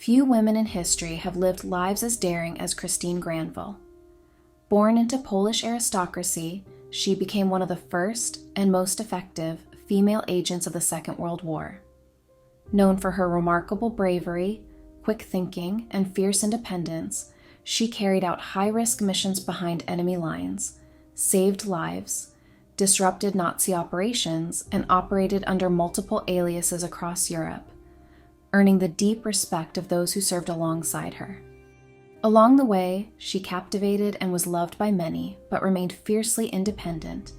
Few women in history have lived lives as daring as Christine Granville. Born into Polish aristocracy, she became one of the first and most effective female agents of the Second World War. Known for her remarkable bravery, quick thinking, and fierce independence, she carried out high-risk missions behind enemy lines, saved lives, disrupted Nazi operations, and operated under multiple aliases across Europe, earning the deep respect of those who served alongside her. Along the way, she captivated and was loved by many, but remained fiercely independent,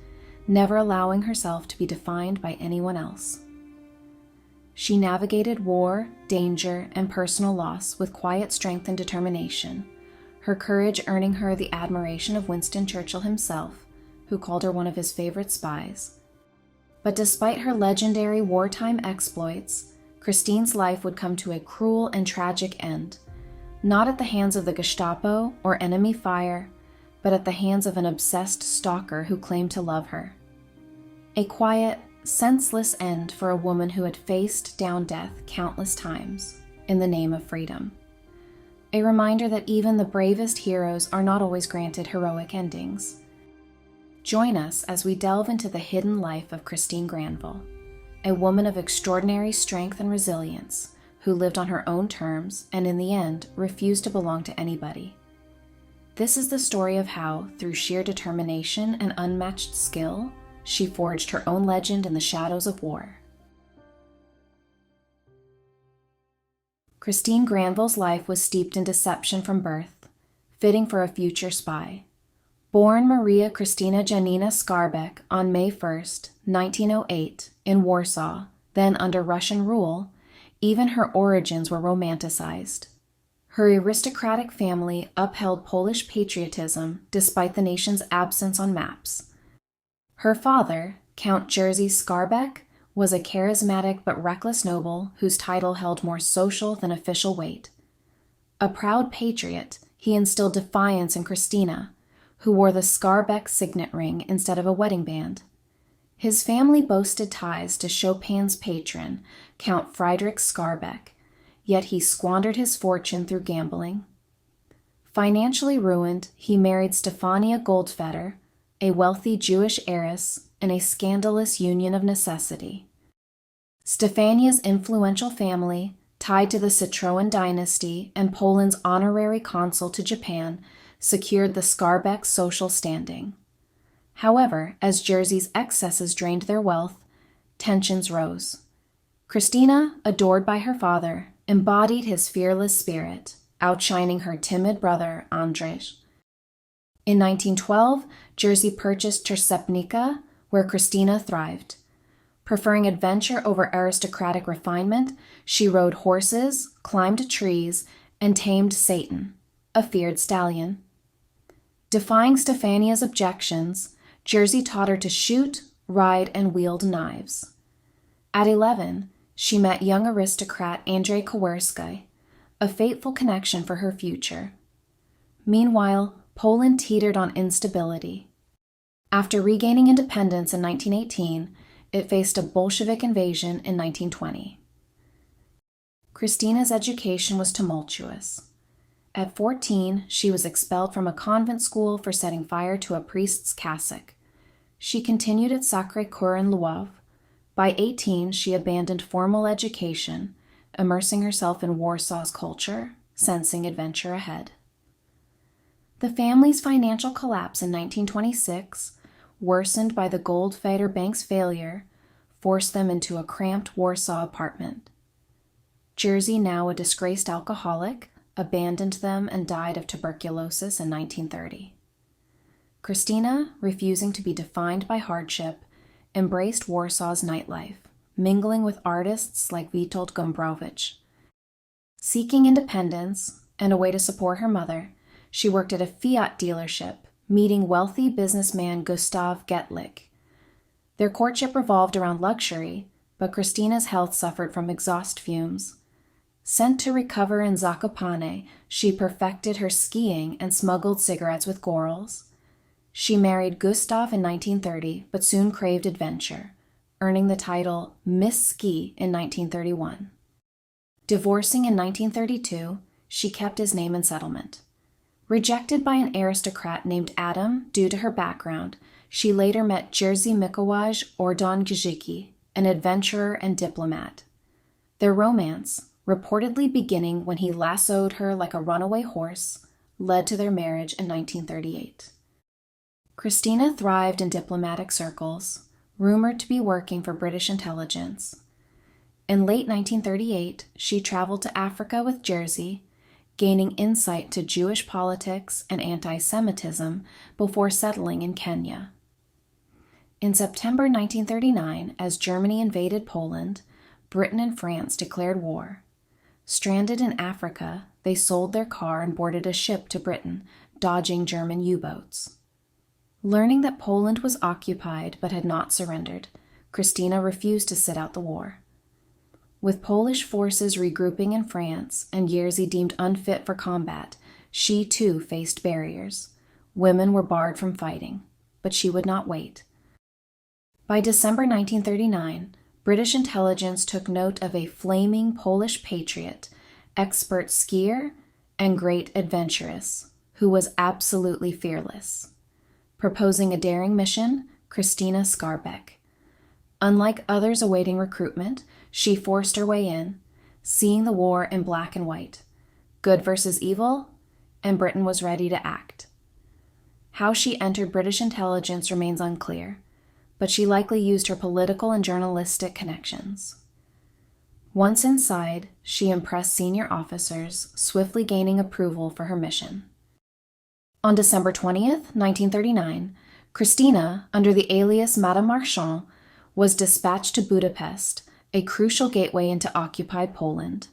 never allowing herself to be defined by anyone else. She navigated war, danger, and personal loss with quiet strength and determination, her courage earning her the admiration of Winston Churchill himself, who called her one of his favorite spies. But despite her legendary wartime exploits, Christine's life would come to a cruel and tragic end, not at the hands of the Gestapo or enemy fire, but at the hands of an obsessed stalker who claimed to love her. A quiet, senseless end for a woman who had faced down death countless times in the name of freedom. A reminder that even the bravest heroes are not always granted heroic endings. Join us as we delve into the hidden life of Christine Granville, a woman of extraordinary strength and resilience who lived on her own terms and in the end refused to belong to anybody. This is the story of how, through sheer determination and unmatched skill, she forged her own legend in the shadows of war. Christine Granville's life was steeped in deception from birth, fitting for a future spy. Born Maria Krystyna Skarbek on May 1, 1908, in Warsaw, then under Russian rule, even her origins were romanticized. Her aristocratic family upheld Polish patriotism despite the nation's absence on maps. Her father, Count Jerzy Skarbek, was a charismatic but reckless noble whose title held more social than official weight. A proud patriot, he instilled defiance in Krystyna, who wore the Skarbek signet ring instead of a wedding band. His family boasted ties to Chopin's patron, Count Friedrich Skarbek, yet he squandered his fortune through gambling. Financially ruined, he married Stefania Goldfeder, a wealthy Jewish heiress, in a scandalous union of necessity. Stefania's influential family, tied to the Citroen dynasty and Poland's honorary consul to Japan, secured the Skarbek social standing. However, as Jerzy's excesses drained their wealth, tensions rose. Krystyna, adored by her father, embodied his fearless spirit, outshining her timid brother, Andrzej. In 1912, Jerzy purchased Czerszepnica, where Krystyna thrived. Preferring adventure over aristocratic refinement, she rode horses, climbed trees, and tamed Satan, a feared stallion. Defying Stefania's objections, Jerzy taught her to shoot, ride, and wield knives. At 11, she met young aristocrat Andrzej Kowerski, a fateful connection for her future. Meanwhile, Poland teetered on instability. After regaining independence in 1918, it faced a Bolshevik invasion in 1920. Krystyna's education was tumultuous. At 14, she was expelled from a convent school for setting fire to a priest's cassock. She continued at Sacré-Cœur in Lwów. By 18, she abandoned formal education, immersing herself in Warsaw's culture, sensing adventure ahead. The family's financial collapse in 1926, worsened by the Goldfeder Bank's failure, forced them into a cramped Warsaw apartment. Jerzy, now a disgraced alcoholic, abandoned them and died of tuberculosis in 1930. Krystyna, refusing to be defined by hardship, embraced Warsaw's nightlife, mingling with artists like Witold Gombrowicz. Seeking independence and a way to support her mother, she worked at a Fiat dealership, meeting wealthy businessman Gustav Getlich. Their courtship revolved around luxury, but Krystyna's health suffered from exhaust fumes. Sent to recover in Zakopane, she perfected her skiing and smuggled cigarettes with Gorals. She married Gustav in 1930, but soon craved adventure, earning the title Miss Ski in 1931. Divorcing in 1932, she kept his name and settlement. Rejected by an aristocrat named Adam due to her background, she later met Jerzy Mikołaj Ordon-Gizicki, an adventurer and diplomat. Their romance, reportedly beginning when he lassoed her like a runaway horse, led to their marriage in 1938. Krystyna thrived in diplomatic circles, rumored to be working for British intelligence. In late 1938, she traveled to Africa with Jerzy, gaining insight to Jewish politics and anti-Semitism before settling in Kenya. In September 1939, as Germany invaded Poland, Britain and France declared war. Stranded in Africa, they sold their car and boarded a ship to Britain, dodging German U-boats. Learning that Poland was occupied but had not surrendered, Krystyna refused to sit out the war. With Polish forces regrouping in France and Jerzy deemed unfit for combat, she too faced barriers. Women were barred from fighting, but she would not wait. By December 1939, British intelligence took note of a flaming Polish patriot, expert skier, and great adventuress, who was absolutely fearless. Proposing a daring mission, Krystyna Skarbek. Unlike others awaiting recruitment, she forced her way in, seeing the war in black and white, good versus evil, and Britain was ready to act. How she entered British intelligence remains unclear, but she likely used her political and journalistic connections. Once inside, she impressed senior officers, swiftly gaining approval for her mission. On December 20th, 1939, Krystyna, under the alias Madame Marchand, was dispatched to Budapest, a crucial gateway into occupied Poland.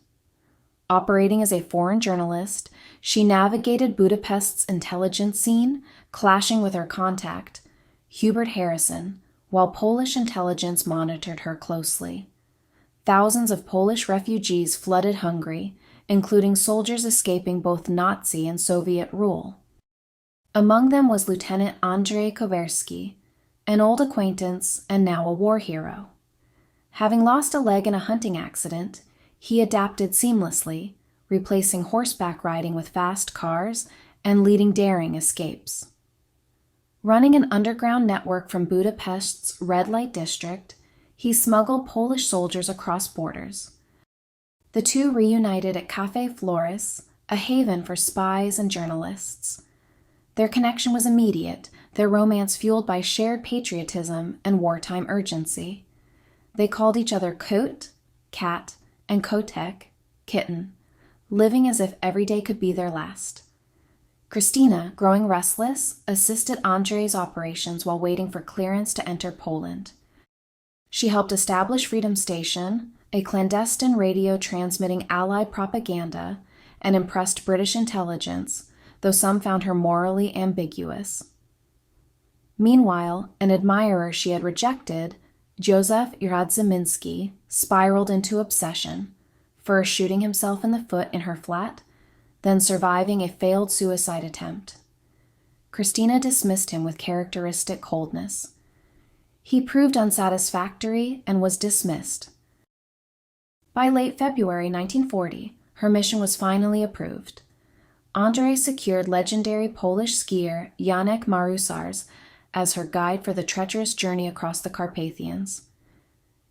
Operating as a foreign journalist, she navigated Budapest's intelligence scene, clashing with her contact, Hubert Harrison, while Polish intelligence monitored her closely. Thousands of Polish refugees flooded Hungary, including soldiers escaping both Nazi and Soviet rule. Among them was Lieutenant Andrzej Kowarski, an old acquaintance and now a war hero. Having lost a leg in a hunting accident, he adapted seamlessly, replacing horseback riding with fast cars and leading daring escapes. Running an underground network from Budapest's red light district, he smuggled Polish soldiers across borders. The two reunited at Café Flores, a haven for spies and journalists. Their connection was immediate, their romance fueled by shared patriotism and wartime urgency. They called each other Kot, cat, and Kotek, kitten, living as if every day could be their last. Krystyna, growing restless, assisted Andrzej's operations while waiting for clearance to enter Poland. She helped establish Freedom Station, a clandestine radio transmitting Allied propaganda, and impressed British intelligence, though some found her morally ambiguous. Meanwhile, an admirer she had rejected, Józef Radzyminski, spiraled into obsession, first shooting himself in the foot in her flat, then surviving a failed suicide attempt. Krystyna dismissed him with characteristic coldness. He proved unsatisfactory and was dismissed. By late February 1940, her mission was finally approved. Andrzej secured legendary Polish skier Janek Marusarz as her guide for the treacherous journey across the Carpathians.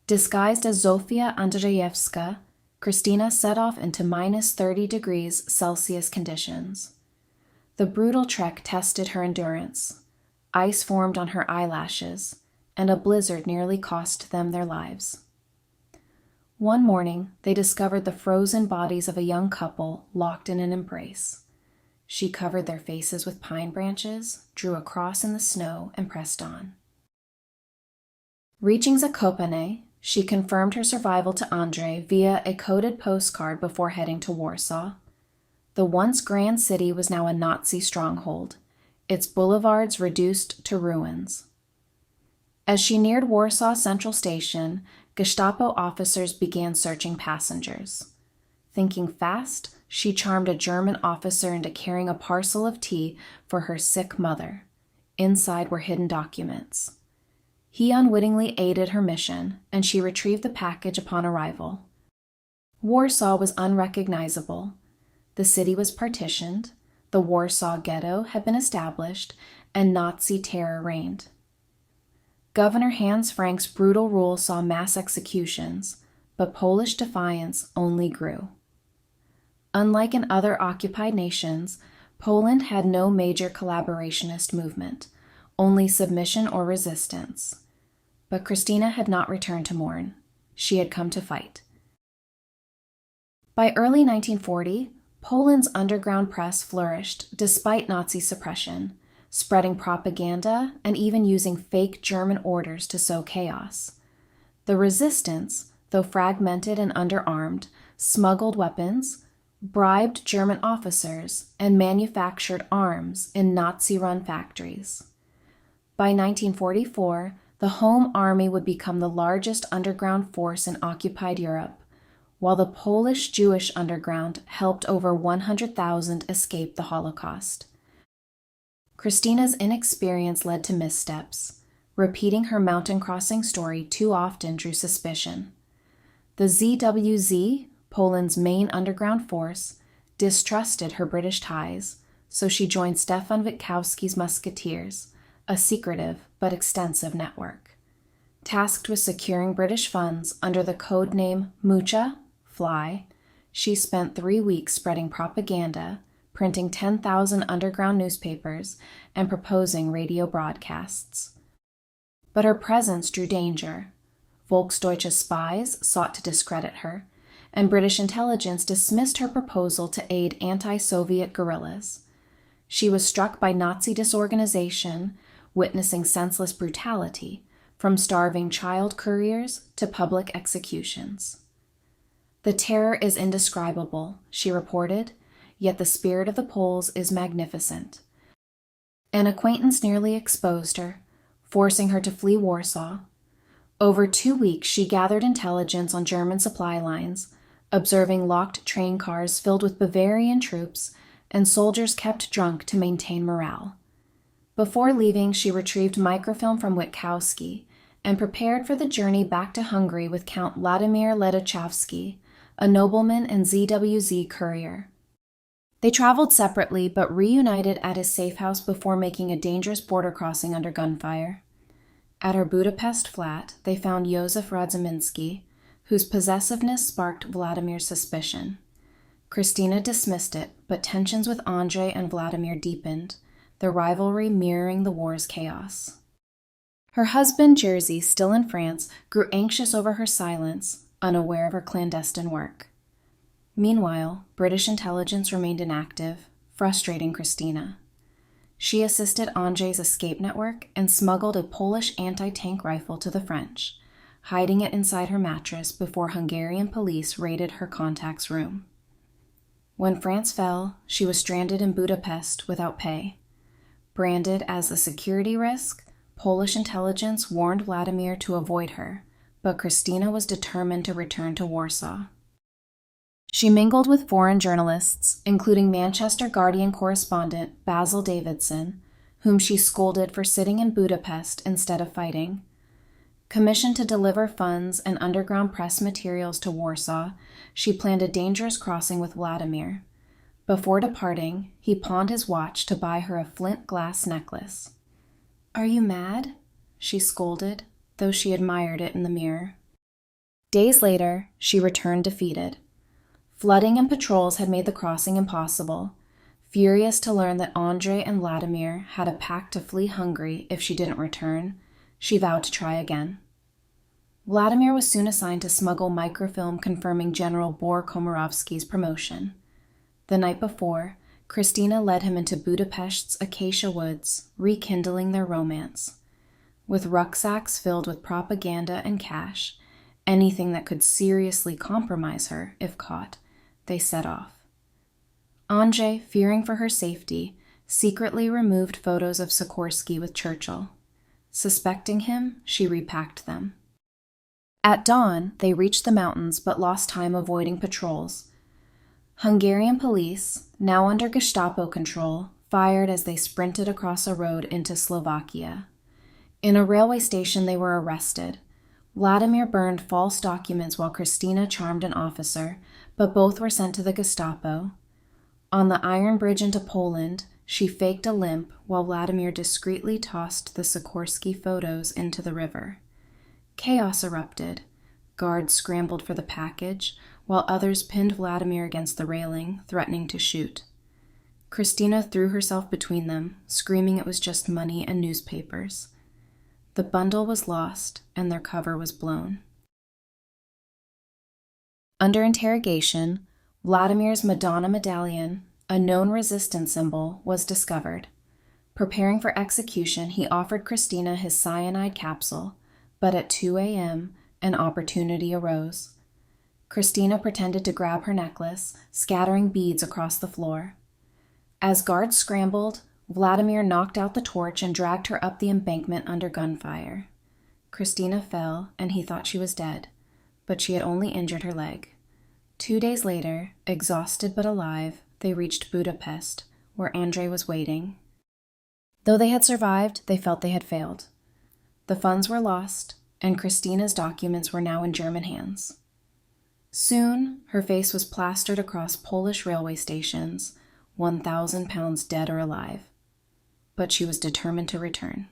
Disguised as Zofia Andrzejewska, Krystyna set off into minus 30 degrees Celsius conditions. The brutal trek tested her endurance. Ice formed on her eyelashes, and a blizzard nearly cost them their lives. One morning, they discovered the frozen bodies of a young couple locked in an embrace. She covered their faces with pine branches, drew a cross in the snow, and pressed on. Reaching Zakopane, she confirmed her survival to Andrzej via a coded postcard before heading to Warsaw. The once grand city was now a Nazi stronghold, its boulevards reduced to ruins. As she neared Warsaw Central Station, Gestapo officers began searching passengers. Thinking fast, she charmed a German officer into carrying a parcel of tea for her sick mother. Inside were hidden documents. He unwittingly aided her mission, and she retrieved the package upon arrival. Warsaw was unrecognizable. The city was partitioned, the Warsaw Ghetto had been established, and Nazi terror reigned. Governor Hans Frank's brutal rule saw mass executions, but Polish defiance only grew. Unlike in other occupied nations, Poland had no major collaborationist movement, only submission or resistance. But Krystyna had not returned to mourn. She had come to fight. By early 1940, Poland's underground press flourished despite Nazi suppression, spreading propaganda and even using fake German orders to sow chaos. The resistance, though fragmented and underarmed, smuggled weapons, bribed German officers, and manufactured arms in Nazi-run factories. By 1944, the Home Army would become the largest underground force in occupied Europe, while the Polish Jewish underground helped over 100,000 escape the Holocaust. Krystyna's inexperience led to missteps. Repeating her mountain crossing story too often drew suspicion. The ZWZ, Poland's main underground force, distrusted her British ties, so she joined Stefan Witkowski's Musketeers, a secretive but extensive network. Tasked with securing British funds under the code name Mucha, Fly, she spent 3 weeks spreading propaganda, printing 10,000 underground newspapers, and proposing radio broadcasts. But her presence drew danger. Volksdeutsche spies sought to discredit her, and British intelligence dismissed her proposal to aid anti-Soviet guerrillas. She was struck by Nazi disorganization, witnessing senseless brutality, from starving child couriers to public executions. "The terror is indescribable," she reported, "yet the spirit of the Poles is magnificent." An acquaintance nearly exposed her, forcing her to flee Warsaw. Over 2 weeks, she gathered intelligence on German supply lines, observing locked train cars filled with Bavarian troops and soldiers kept drunk to maintain morale. Before leaving, she retrieved microfilm from Witkowski and prepared for the journey back to Hungary with Count Vladimir Ledachowski, a nobleman and ZWZ courier. They traveled separately but reunited at his safe house before making a dangerous border crossing under gunfire. At her Budapest flat, they found Józef Radzyminski, whose possessiveness sparked Vladimir's suspicion. Krystyna dismissed it, but tensions with Andrei and Vladimir deepened, their rivalry mirroring the war's chaos. Her husband, Jerzy, still in France, grew anxious over her silence, unaware of her clandestine work. Meanwhile, British intelligence remained inactive, frustrating Krystyna. She assisted Andrei's escape network and smuggled a Polish anti-tank rifle to the French, hiding it inside her mattress before Hungarian police raided her contact's room. When France fell, she was stranded in Budapest without pay. Branded as a security risk, Polish intelligence warned Vladimir to avoid her, but Krystyna was determined to return to Warsaw. She mingled with foreign journalists, including Manchester Guardian correspondent Basil Davidson, whom she scolded for sitting in Budapest instead of fighting. Commissioned to deliver funds and underground press materials to Warsaw, she planned a dangerous crossing with Vladimir. Before departing, he pawned his watch to buy her a flint glass necklace. "Are you mad?" she scolded, though she admired it in the mirror. Days later, she returned defeated. Flooding and patrols had made the crossing impossible. Furious to learn that Andrei and Vladimir had a pact to flee Hungary if she didn't return, she vowed to try again. Vladimir was soon assigned to smuggle microfilm confirming General Bor Komarovsky's promotion. The night before, Krystyna led him into Budapest's acacia woods, rekindling their romance. With rucksacks filled with propaganda and cash, anything that could seriously compromise her if caught, they set off. Andrei, fearing for her safety, secretly removed photos of Sikorsky with Churchill. Suspecting him, she repacked them. At dawn, they reached the mountains but lost time avoiding patrols. Hungarian police, now under Gestapo control, fired as they sprinted across a road into Slovakia. In a railway station, they were arrested. Vladimir burned false documents while Krystyna charmed an officer, but both were sent to the Gestapo. On the iron bridge into Poland, she faked a limp while Vladimir discreetly tossed the Sikorsky photos into the river. Chaos erupted. Guards scrambled for the package, while others pinned Vladimir against the railing, threatening to shoot. Krystyna threw herself between them, screaming it was just money and newspapers. The bundle was lost, and their cover was blown. Under interrogation, Vladimir's Madonna medallion, a known resistance symbol, was discovered. Preparing for execution, he offered Krystyna his cyanide capsule, but at 2 a.m., an opportunity arose. Krystyna pretended to grab her necklace, scattering beads across the floor. As guards scrambled, Vladimir knocked out the torch and dragged her up the embankment under gunfire. Krystyna fell, and he thought she was dead, but she had only injured her leg. 2 days later, exhausted but alive, they reached Budapest, where Andrei was waiting. Though they had survived, they felt they had failed. The funds were lost, and Krystyna's documents were now in German hands. Soon, her face was plastered across Polish railway stations, 1,000 pounds dead or alive. But she was determined to return.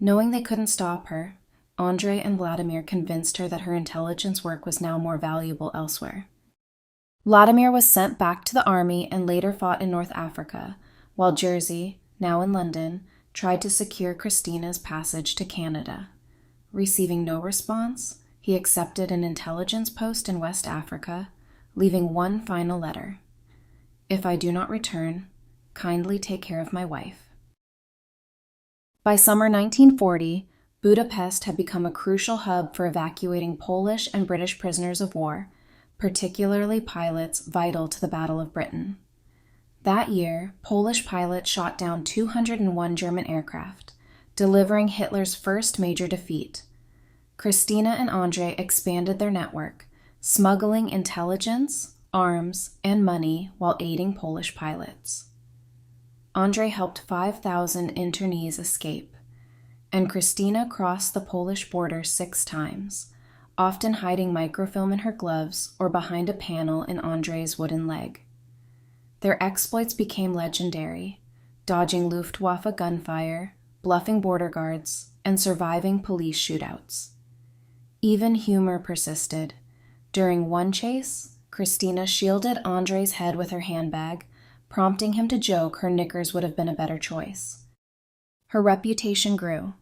Knowing they couldn't stop her, Andrei and Vladimir convinced her that her intelligence work was now more valuable elsewhere. Vladimir was sent back to the army and later fought in North Africa, while Jerzy, now in London, tried to secure Krystyna's passage to Canada. Receiving no response, he accepted an intelligence post in West Africa, leaving one final letter. "If I do not return, kindly take care of my wife." By summer 1940, Budapest had become a crucial hub for evacuating Polish and British prisoners of war, particularly pilots vital to the Battle of Britain. That year, Polish pilots shot down 201 German aircraft, delivering Hitler's first major defeat. Krystyna and Andrei expanded their network, smuggling intelligence, arms, and money while aiding Polish pilots. Andrei helped 5,000 internees escape, and Krystyna crossed the Polish border 6 times, often hiding microfilm in her gloves or behind a panel in Andrei's wooden leg. Their exploits became legendary, dodging Luftwaffe gunfire, bluffing border guards, and surviving police shootouts. Even humor persisted. During one chase, Krystyna shielded Andrei's head with her handbag, prompting him to joke her knickers would have been a better choice. Her reputation grew.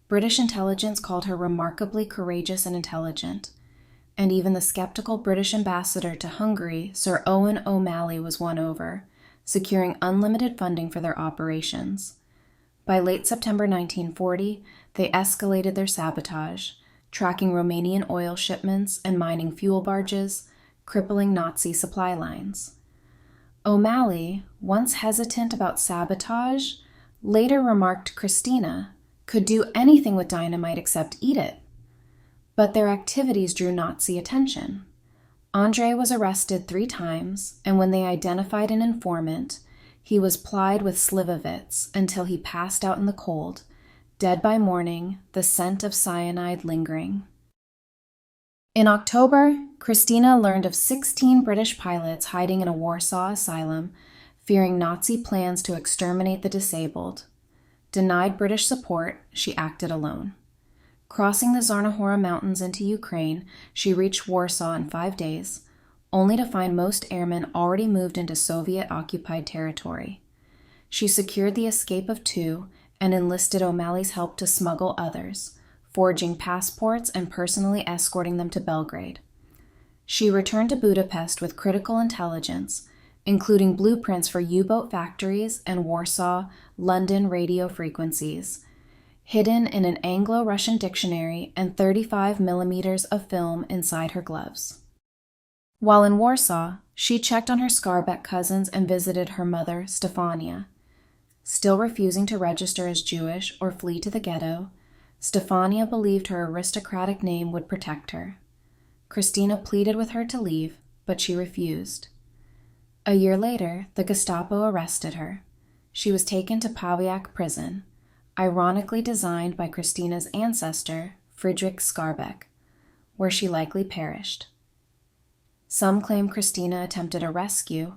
British intelligence called her remarkably courageous and intelligent, and even the skeptical British ambassador to Hungary, Sir Owen O'Malley, was won over, securing unlimited funding for their operations. By late September 1940, they escalated their sabotage, tracking Romanian oil shipments and mining fuel barges, crippling Nazi supply lines. O'Malley, once hesitant about sabotage, later remarked Krystyna could do anything with dynamite except eat it. But their activities drew Nazi attention. Andrei was arrested 3 times, and when they identified an informant, he was plied with slivovitz until he passed out in the cold, dead by morning, the scent of cyanide lingering. In October, Krystyna learned of 16 British pilots hiding in a Warsaw asylum, fearing Nazi plans to exterminate the disabled. Denied British support, she acted alone. Crossing the Czarnohora Mountains into Ukraine, she reached Warsaw in 5 days, only to find most airmen already moved into Soviet-occupied territory. She secured the escape of 2 and enlisted O'Malley's help to smuggle others, forging passports and personally escorting them to Belgrade. She returned to Budapest with critical intelligence, including blueprints for U-boat factories and Warsaw, London radio frequencies, hidden in an Anglo-Russian dictionary and 35 millimeters of film inside her gloves. While in Warsaw, she checked on her Skarbek cousins and visited her mother, Stefania. Still refusing to register as Jewish or flee to the ghetto, Stefania believed her aristocratic name would protect her. Krystyna pleaded with her to leave, but she refused. A year later, the Gestapo arrested her. She was taken to Pawiak prison, ironically designed by Krystyna's ancestor, Friedrich Skarbek, where she likely perished. Some claim Krystyna attempted a rescue,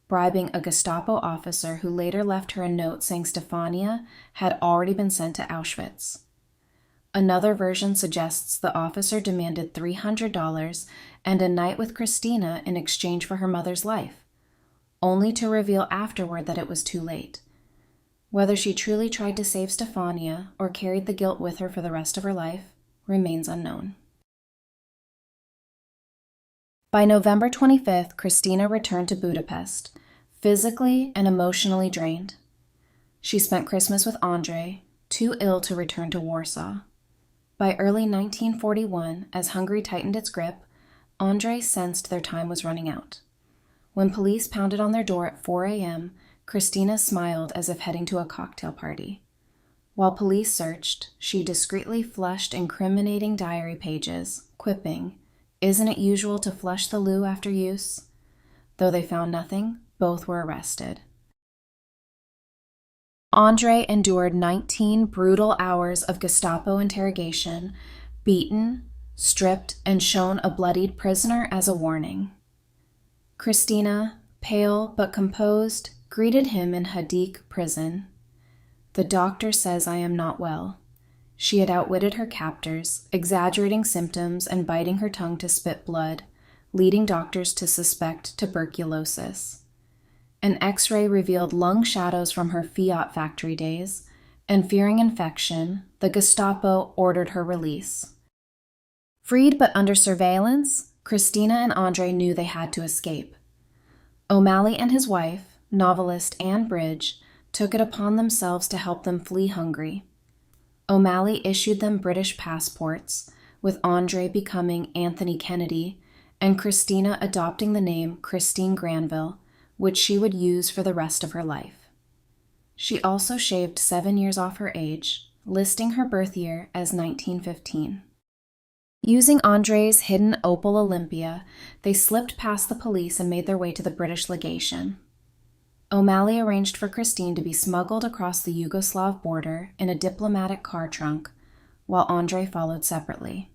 bribing a Gestapo officer who later left her a note saying Stefania had already been sent to Auschwitz. Another version suggests the officer demanded $300 and a night with Krystyna in exchange for her mother's life, only to reveal afterward that it was too late. Whether she truly tried to save Stefania or carried the guilt with her for the rest of her life remains unknown. By November 25th, Krystyna returned to Budapest, physically and emotionally drained. She spent Christmas with Andrzej, too ill to return to Warsaw. By early 1941, as Hungary tightened its grip, Andrzej sensed their time was running out. When police pounded on their door at 4 a.m., Krystyna smiled as if heading to a cocktail party. While police searched, she discreetly flushed incriminating diary pages, quipping, "Isn't it usual to flush the loo after use?" Though they found nothing, both were arrested. Andrzej endured 19 brutal hours of Gestapo interrogation, beaten, stripped, and shown a bloodied prisoner as a warning. Krystyna, pale but composed, greeted him in Hadik prison. "The doctor says I am not well." She had outwitted her captors, exaggerating symptoms and biting her tongue to spit blood, leading doctors to suspect tuberculosis. An X-ray revealed lung shadows from her Fiat factory days, and fearing infection, the Gestapo ordered her release. Freed but under surveillance, Krystyna and Andrzej knew they had to escape. O'Malley and his wife, novelist Anne Bridge, took it upon themselves to help them flee Hungary. O'Malley issued them British passports, with Andrzej becoming Anthony Kennedy, and Krystyna adopting the name Christine Granville, which she would use for the rest of her life. She also shaved 7 years off her age, listing her birth year as 1915. Using Andrzej's hidden Opel Olympia, they slipped past the police and made their way to the British legation. O'Malley arranged for Christine to be smuggled across the Yugoslav border in a diplomatic car trunk, while Andrzej followed separately.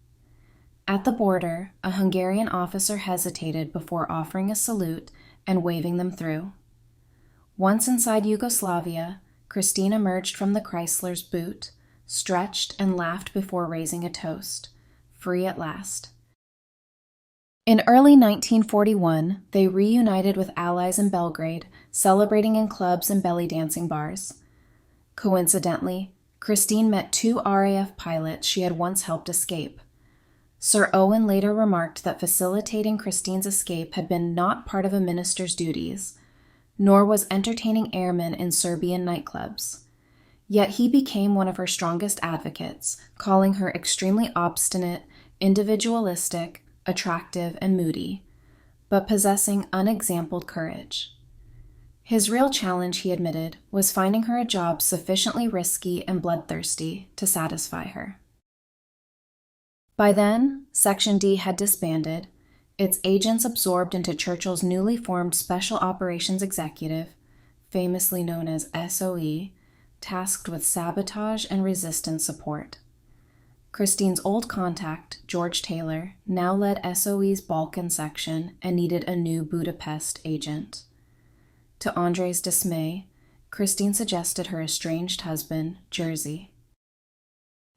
At the border, a Hungarian officer hesitated before offering a salute and waving them through. Once inside Yugoslavia, Christine emerged from the Chrysler's boot, stretched and laughed before raising a toast, free at last. In early 1941, they reunited with allies in Belgrade, celebrating in clubs and belly dancing bars. Coincidentally, Christine met 2 RAF pilots she had once helped escape. Sir Owen later remarked that facilitating Christine's escape had been not part of a minister's duties, nor was entertaining airmen in Serbian nightclubs. Yet he became one of her strongest advocates, calling her extremely obstinate, individualistic, attractive, and moody, but possessing unexampled courage. His real challenge, he admitted, was finding her a job sufficiently risky and bloodthirsty to satisfy her. By then, Section D had disbanded, its agents absorbed into Churchill's newly formed Special Operations Executive, famously known as SOE, tasked with sabotage and resistance support. Christine's old contact, George Taylor, now led SOE's Balkan section and needed a new Budapest agent. To Andrzej's dismay, Christine suggested her estranged husband, Jerzy.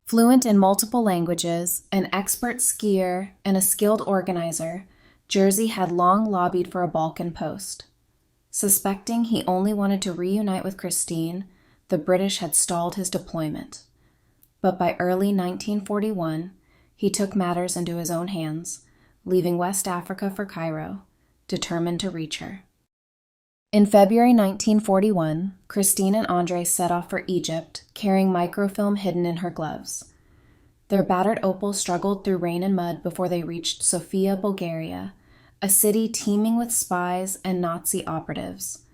Fluent in multiple languages, an expert skier, and a skilled organizer, Jerzy had long lobbied for a Balkan post. Suspecting he only wanted to reunite with Christine, the British had stalled his deployment. But by early 1941, he took matters into his own hands, leaving West Africa for Cairo, determined to reach her. In February 1941, Christine and Andrzej set off for Egypt, carrying microfilm hidden in her gloves. Their battered Opel struggled through rain and mud before they reached Sofia, Bulgaria, a city teeming with spies and Nazi operatives.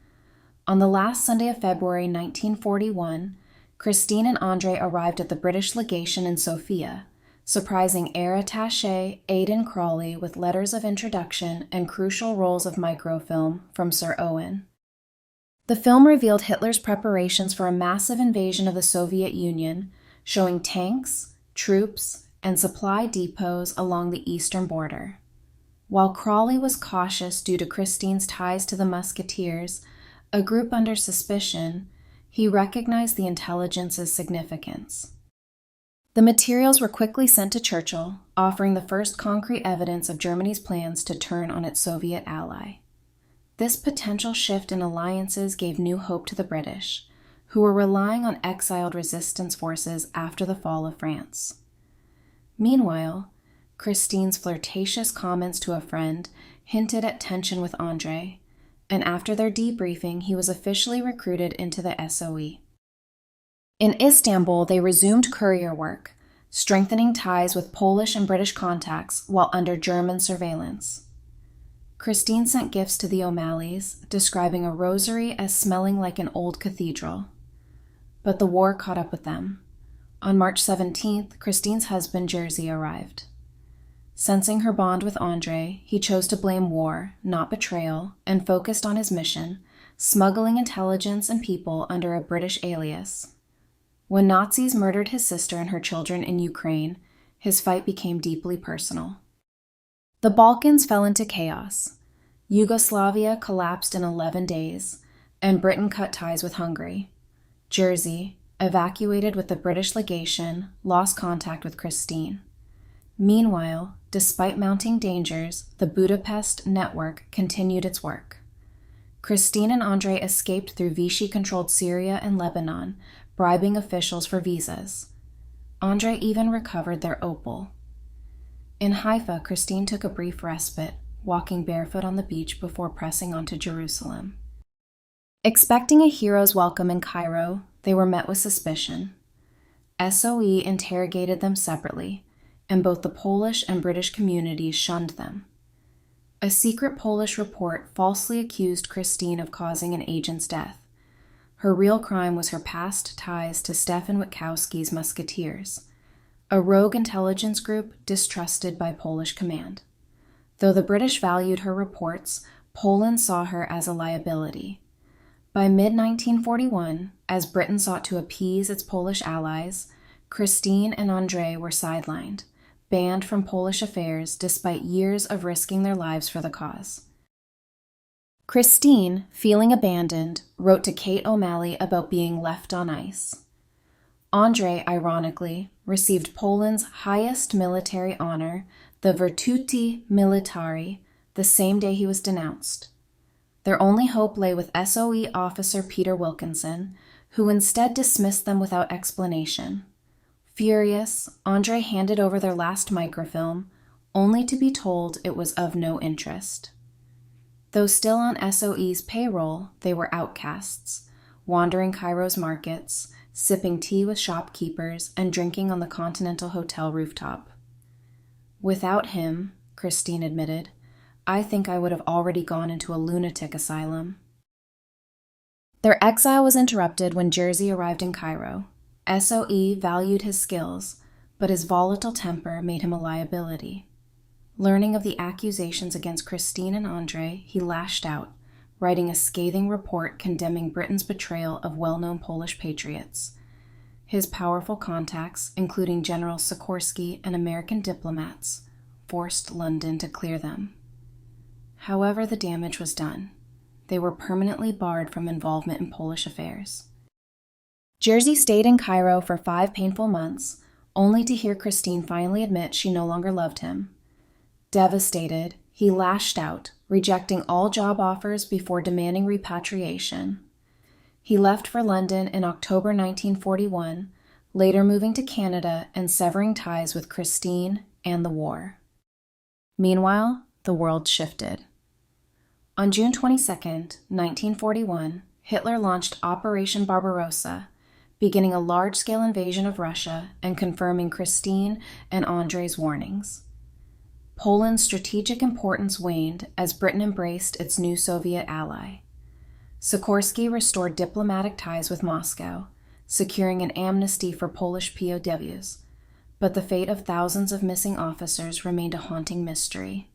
On the last Sunday of February 1941, Christine and Andrzej arrived at the British legation in Sofia, surprising Air Attaché Aidan Crawley with letters of introduction and crucial rolls of microfilm from Sir Owen. The film revealed Hitler's preparations for a massive invasion of the Soviet Union, showing tanks, troops, and supply depots along the eastern border. While Crawley was cautious due to Christine's ties to the Musketeers, a group under suspicion, he recognized the intelligence's significance. The materials were quickly sent to Churchill, offering the first concrete evidence of Germany's plans to turn on its Soviet ally. This potential shift in alliances gave new hope to the British, who were relying on exiled resistance forces after the fall of France. Meanwhile, Christine's flirtatious comments to a friend hinted at tension with Andrei, and after their debriefing, he was officially recruited into the SOE. In Istanbul, they resumed courier work, strengthening ties with Polish and British contacts while under German surveillance. Christine sent gifts to the O'Malleys, describing a rosary as smelling like an old cathedral. But the war caught up with them. On March 17th, Christine's husband, Jerzy, arrived. Sensing her bond with Andrei, he chose to blame war, not betrayal, and focused on his mission, smuggling intelligence and people under a British alias. When Nazis murdered his sister and her children in Ukraine, his fight became deeply personal. The Balkans fell into chaos. Yugoslavia collapsed in 11 days, and Britain cut ties with Hungary. Jerzy, evacuated with the British legation, lost contact with Christine. Meanwhile, despite mounting dangers, the Budapest network continued its work. Christine and Andrei escaped through Vichy-controlled Syria and Lebanon, bribing officials for visas. Andrei even recovered their opal. In Haifa, Christine took a brief respite, walking barefoot on the beach before pressing on to Jerusalem. Expecting a hero's welcome in Cairo, they were met with suspicion. SOE interrogated them separately, and both the Polish and British communities shunned them. A secret Polish report falsely accused Christine of causing an agent's death. Her real crime was her past ties to Stefan Witkowski's Musketeers, a rogue intelligence group distrusted by Polish command. Though the British valued her reports, Poland saw her as a liability. By mid-1941, as Britain sought to appease its Polish allies, Christine and Andrei were sidelined, banned from Polish affairs despite years of risking their lives for the cause. Christine, feeling abandoned, wrote to Kate O'Malley about being left on ice. Andrei, ironically, received Poland's highest military honor, the Virtuti Militari, the same day he was denounced. Their only hope lay with SOE officer Peter Wilkinson, who instead dismissed them without explanation. Furious, Andrei handed over their last microfilm, only to be told it was of no interest. Though still on SOE's payroll, they were outcasts, wandering Cairo's markets, sipping tea with shopkeepers, and drinking on the Continental Hotel rooftop. Without him, Christine admitted, I think I would have already gone into a lunatic asylum. Their exile was interrupted when Jerzy arrived in Cairo. SOE valued his skills, but his volatile temper made him a liability. Learning of the accusations against Christine and Andrei, he lashed out, writing a scathing report condemning Britain's betrayal of well-known Polish patriots. His powerful contacts, including General Sikorsky and American diplomats, forced London to clear them. However, the damage was done. They were permanently barred from involvement in Polish affairs. Jerzy stayed in Cairo for 5 painful months, only to hear Christine finally admit she no longer loved him. Devastated, he lashed out, rejecting all job offers before demanding repatriation. He left for London in October 1941, later moving to Canada and severing ties with Christine and the war. Meanwhile, the world shifted. On June 22, 1941, Hitler launched Operation Barbarossa, beginning a large-scale invasion of Russia and confirming Christine and Andrei's warnings. Poland's strategic importance waned as Britain embraced its new Soviet ally. Sikorsky restored diplomatic ties with Moscow, securing an amnesty for Polish POWs, but the fate of thousands of missing officers remained a haunting mystery.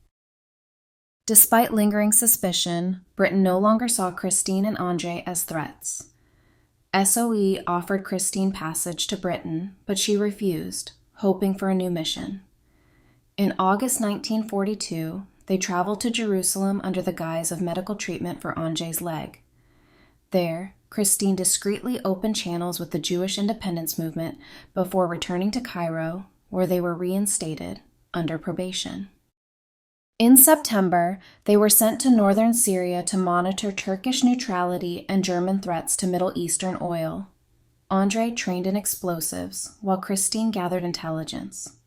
Despite lingering suspicion, Britain no longer saw Christine and Andrei as threats. SOE offered Christine passage to Britain, but she refused, hoping for a new mission. In August 1942, they traveled to Jerusalem under the guise of medical treatment for André's leg. There, Christine discreetly opened channels with the Jewish independence movement before returning to Cairo, where they were reinstated under probation. In September, they were sent to northern Syria to monitor Turkish neutrality and German threats to Middle Eastern oil. André trained in explosives, while Christine gathered intelligence.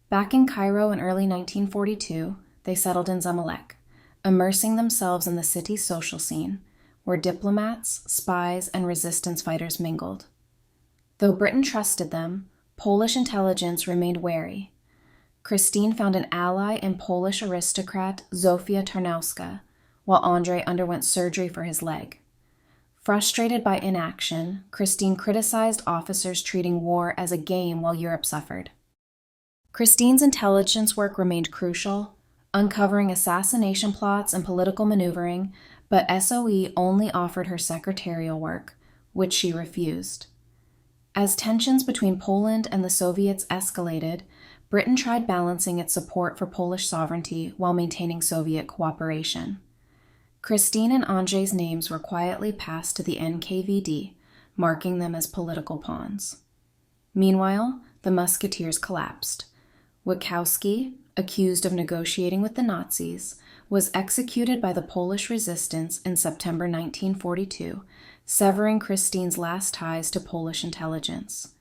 Back in Cairo in early 1942, they settled in Zamalek, immersing themselves in the city's social scene, where diplomats, spies, and resistance fighters mingled. Though Britain trusted them, Polish intelligence remained wary. Christine found an ally in Polish aristocrat Zofia Tarnowska, while André underwent surgery for his leg. Frustrated by inaction, Christine criticized officers treating war as a game while Europe suffered. Christine's intelligence work remained crucial, uncovering assassination plots and political maneuvering, but SOE only offered her secretarial work, which she refused. As tensions between Poland and the Soviets escalated, Britain tried balancing its support for Polish sovereignty while maintaining Soviet cooperation. Christine and André's names were quietly passed to the NKVD, marking them as political pawns. Meanwhile, the Musketeers collapsed. Witkowski, accused of negotiating with the Nazis, was executed by the Polish resistance in September 1942, severing Christine's last ties to Polish intelligence.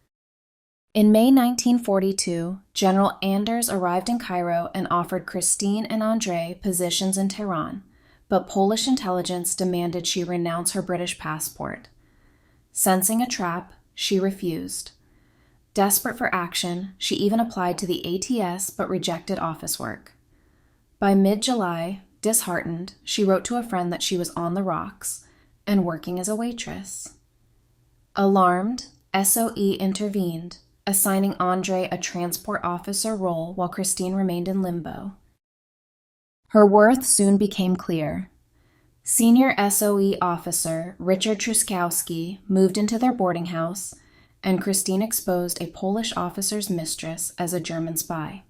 In May 1942, General Anders arrived in Cairo and offered Christine and André positions in Tehran, but Polish intelligence demanded she renounce her British passport. Sensing a trap, she refused. Desperate for action, she even applied to the ATS but rejected office work. By mid-July, disheartened, she wrote to a friend that she was on the rocks and working as a waitress. Alarmed, SOE intervened, assigning André a transport officer role while Christine remained in limbo. Her worth soon became clear. Senior SOE officer Richard Truskowski moved into their boarding house, and Christine exposed a Polish officer's mistress as a German spy.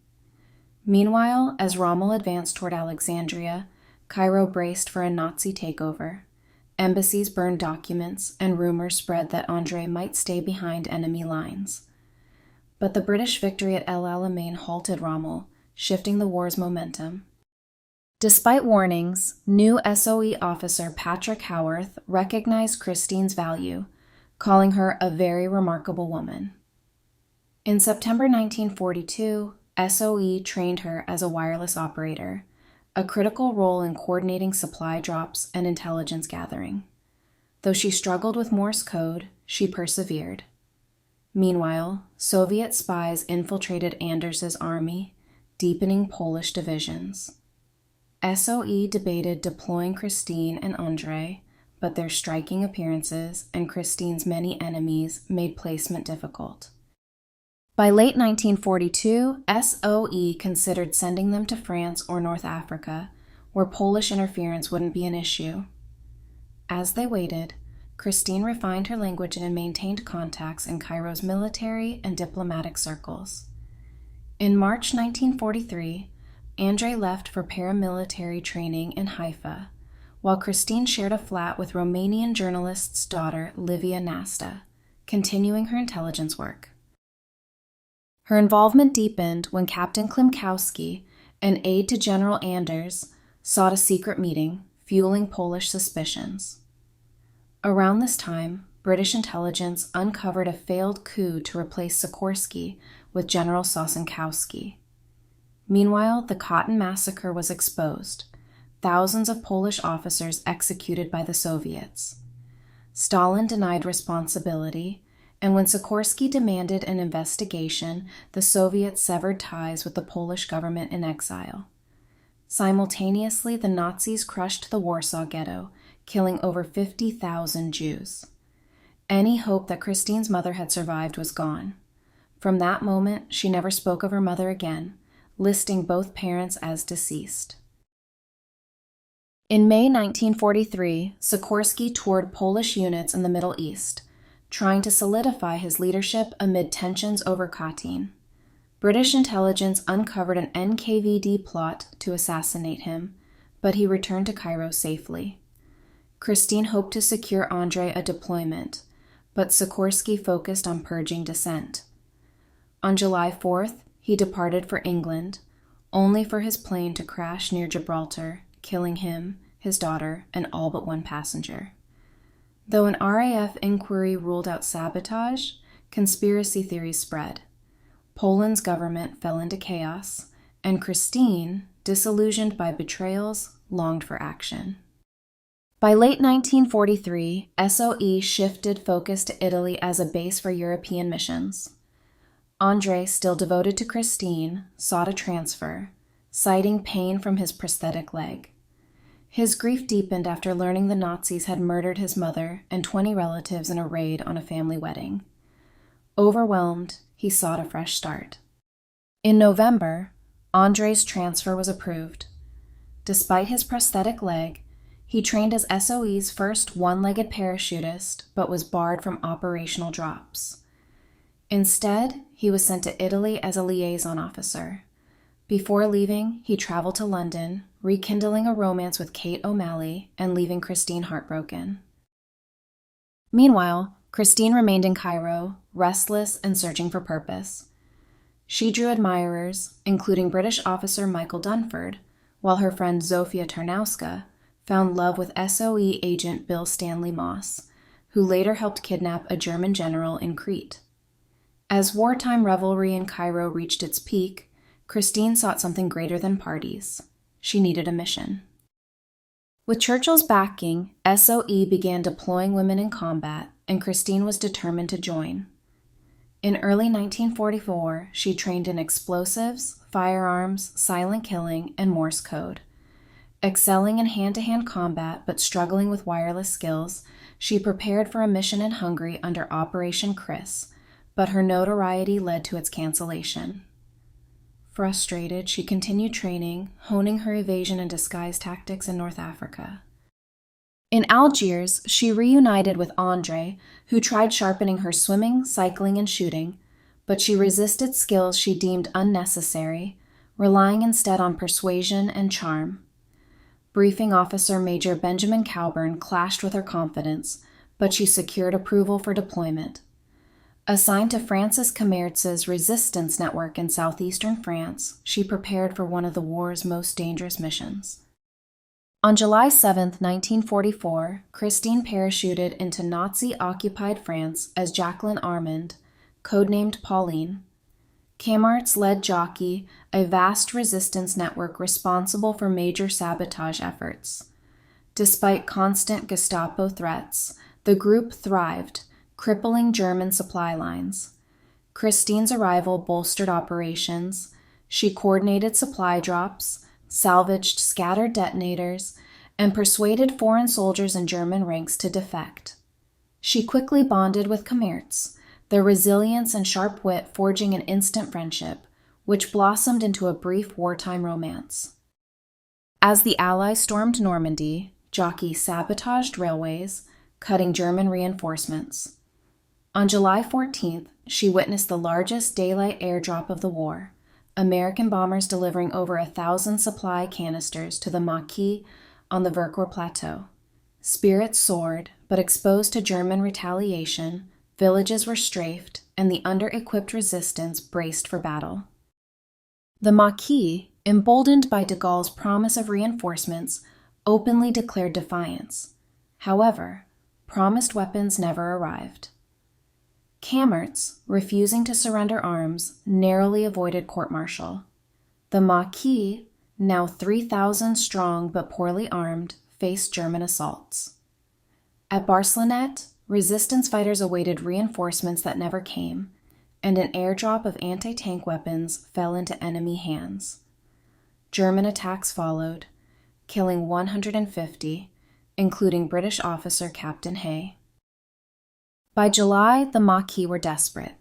Meanwhile, as Rommel advanced toward Alexandria, Cairo braced for a Nazi takeover. Embassies burned documents, and rumors spread that André might stay behind enemy lines. But the British victory at El Alamein halted Rommel, shifting the war's momentum. Despite warnings, new SOE officer Patrick Howarth recognized Christine's value, calling her a very remarkable woman. In September 1942, SOE trained her as a wireless operator, a critical role in coordinating supply drops and intelligence gathering. Though she struggled with Morse code, she persevered. Meanwhile, Soviet spies infiltrated Anders's army, deepening Polish divisions. SOE debated deploying Christine and André, but their striking appearances and Christine's many enemies made placement difficult. By late 1942, SOE considered sending them to France or North Africa, where Polish interference wouldn't be an issue. As they waited, Christine refined her language and maintained contacts in Cairo's military and diplomatic circles. In March 1943, André left for paramilitary training in Haifa, while Christine shared a flat with Romanian journalist's daughter Livia Nasta, continuing her intelligence work. Her involvement deepened when Captain Klimkowski, an aide to General Anders, sought a secret meeting, fueling Polish suspicions. Around this time, British intelligence uncovered a failed coup to replace Sikorsky with General Sosnkowski. Meanwhile, the Cotton Massacre was exposed, thousands of Polish officers executed by the Soviets. Stalin denied responsibility, and when Sikorsky demanded an investigation, the Soviets severed ties with the Polish government in exile. Simultaneously, the Nazis crushed the Warsaw Ghetto, killing over 50,000 Jews. Any hope that Christine's mother had survived was gone. From that moment, she never spoke of her mother again, listing both parents as deceased. In May 1943, Sikorsky toured Polish units in the Middle East, trying to solidify his leadership amid tensions over Katyn. British intelligence uncovered an NKVD plot to assassinate him, but he returned to Cairo safely. Christine hoped to secure Andrei a deployment, but Sikorsky focused on purging dissent. On July 4th, he departed for England, only for his plane to crash near Gibraltar, killing him, his daughter, and all but one passenger. Though an RAF inquiry ruled out sabotage, conspiracy theories spread. Poland's government fell into chaos, and Christine, disillusioned by betrayals, longed for action. By late 1943, SOE shifted focus to Italy as a base for European missions. Andrei, still devoted to Christine, sought a transfer, citing pain from his prosthetic leg. His grief deepened after learning the Nazis had murdered his mother and 20 relatives in a raid on a family wedding. Overwhelmed, he sought a fresh start. In November, Andrei's transfer was approved. Despite his prosthetic leg, he trained as SOE's first one-legged parachutist, but was barred from operational drops. Instead, he was sent to Italy as a liaison officer. Before leaving, he traveled to London, rekindling a romance with Kate O'Malley and leaving Christine heartbroken. Meanwhile, Christine remained in Cairo, restless and searching for purpose. She drew admirers, including British officer Michael Dunford, while her friend Zofia Tarnowska found love with SOE agent Bill Stanley Moss, who later helped kidnap a German general in Crete. As wartime revelry in Cairo reached its peak, Christine sought something greater than parties. She needed a mission. With Churchill's backing, SOE began deploying women in combat, and Christine was determined to join. In early 1944, she trained in explosives, firearms, silent killing, and Morse code. Excelling in hand-to-hand combat but struggling with wireless skills, she prepared for a mission in Hungary under Operation Chris, but her notoriety led to its cancellation. Frustrated, she continued training, honing her evasion and disguise tactics in North Africa. In Algiers, she reunited with Andrei, who tried sharpening her swimming, cycling, and shooting, but she resisted skills she deemed unnecessary, relying instead on persuasion and charm. Briefing officer Major Benjamin Cowburn clashed with her confidence, but she secured approval for deployment. Assigned to Francis Commertz's resistance network in southeastern France, she prepared for one of the war's most dangerous missions. On July 7, 1944, Christine parachuted into Nazi-occupied France as Jacqueline Armand, codenamed Pauline. Commerz led Jockey, a vast resistance network responsible for major sabotage efforts. Despite constant Gestapo threats, the group thrived, crippling German supply lines. Christine's arrival bolstered operations. She coordinated supply drops, salvaged scattered detonators, and persuaded foreign soldiers in German ranks to defect. She quickly bonded with Commerz, their resilience and sharp wit forging an instant friendship, which blossomed into a brief wartime romance. As the Allies stormed Normandy, Jockey sabotaged railways, cutting German reinforcements. On July 14th, she witnessed the largest daylight airdrop of the war, American bombers delivering over 1,000 supply canisters to the Maquis on the Vercors Plateau. Spirits soared, but exposed to German retaliation, villages were strafed, and the under-equipped resistance braced for battle. The Maquis, emboldened by de Gaulle's promise of reinforcements, openly declared defiance. However, promised weapons never arrived. Commerz, refusing to surrender arms, narrowly avoided court-martial. The Maquis, now 3,000 strong but poorly armed, faced German assaults. At Barcelonnette, resistance fighters awaited reinforcements that never came, and an airdrop of anti-tank weapons fell into enemy hands. German attacks followed, killing 150, including British officer Captain Hay. By July, the Maquis were desperate.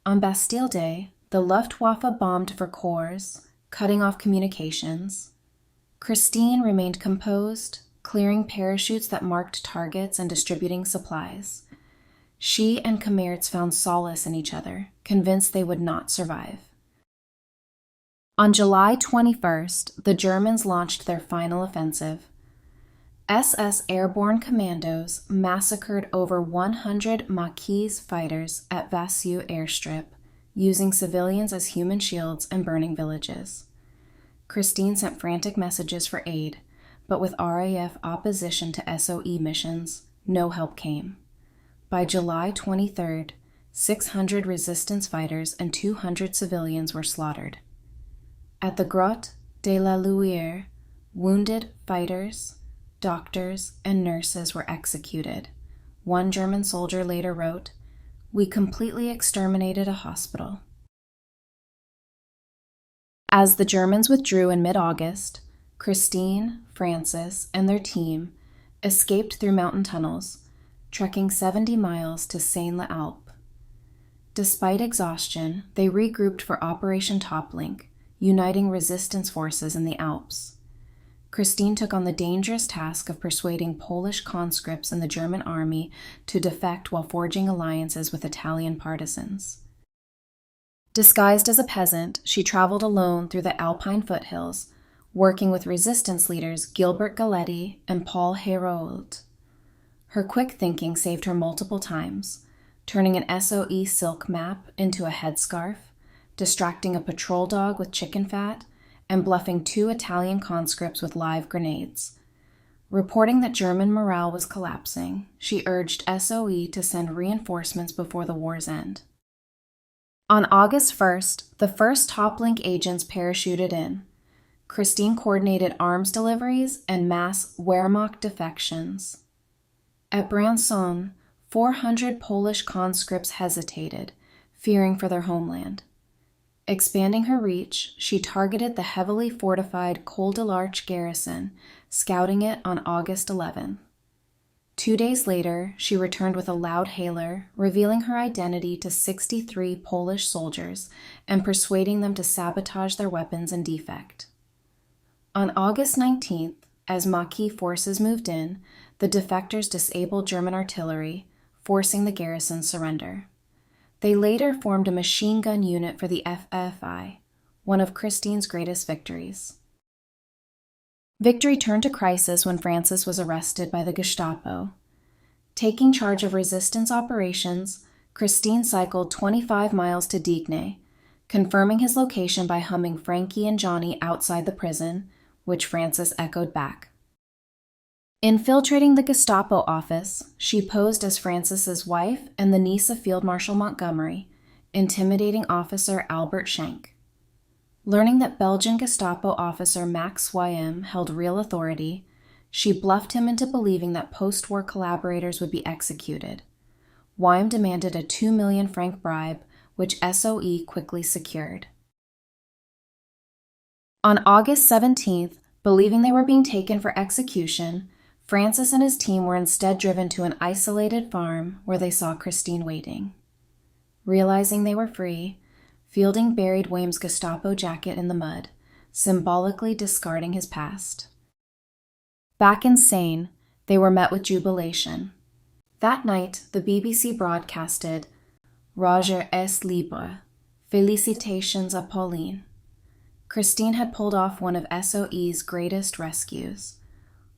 On Bastille Day, the Luftwaffe bombed Vercors, cutting off communications. Christine remained composed, clearing parachutes that marked targets and distributing supplies. She and Commerz found solace in each other, convinced they would not survive. On July 21st, the Germans launched their final offensive. SS Airborne Commandos massacred over 100 Maquis fighters at Vassieux airstrip, using civilians as human shields and burning villages. Christine sent frantic messages for aid, but with RAF opposition to SOE missions, no help came. By July 23rd, 600 resistance fighters and 200 civilians were slaughtered. At the Grotte de la Loire, wounded fighters, doctors, and nurses were executed. One German soldier later wrote, "We completely exterminated a hospital." As the Germans withdrew in mid-August, Christine, Francis, and their team escaped through mountain tunnels, trekking 70 miles to Seine-l'Alpe. Despite exhaustion, they regrouped for Operation Toplink, uniting resistance forces in the Alps. Christine took on the dangerous task of persuading Polish conscripts in the German army to defect while forging alliances with Italian partisans. Disguised as a peasant, she traveled alone through the Alpine foothills, working with resistance leaders Gilbert Galetti and Paul Hérold. Her quick thinking saved her multiple times, turning an SOE silk map into a headscarf, distracting a patrol dog with chicken fat, and bluffing 2 Italian conscripts with live grenades. Reporting that German morale was collapsing, she urged SOE to send reinforcements before the war's end. On August 1st, the first Toplink agents parachuted in. Christine coordinated arms deliveries and mass Wehrmacht defections. At Briançon, 400 Polish conscripts hesitated, fearing for their homeland. Expanding her reach, she targeted the heavily fortified Col de l'Arche garrison, scouting it on August 11. 2 days later, she returned with a loud hailer, revealing her identity to 63 Polish soldiers and persuading them to sabotage their weapons and defect. On August 19th, as Maquis forces moved in, the defectors disabled German artillery, forcing the garrison's surrender. They later formed a machine gun unit for the FFI, one of Christine's greatest victories. Victory turned to crisis when Francis was arrested by the Gestapo. Taking charge of resistance operations, Christine cycled 25 miles to Digne, confirming his location by humming Frankie and Johnny outside the prison, which Francis echoed back. Infiltrating the Gestapo office, she posed as Francis's wife and the niece of Field Marshal Montgomery, intimidating Officer Albert Schenk. Learning that Belgian Gestapo officer Max Wyem held real authority, she bluffed him into believing that post-war collaborators would be executed. Wyem demanded a 2 million franc bribe, which SOE quickly secured. On August 17th, believing they were being taken for execution, Francis and his team were instead driven to an isolated farm where they saw Christine waiting. Realizing they were free, Fielding buried Wyem's Gestapo jacket in the mud, symbolically discarding his past. Back in Seine, they were met with jubilation. That night, the BBC broadcasted, "Roger est libre. Felicitations à Pauline." Christine had pulled off one of SOE's greatest rescues.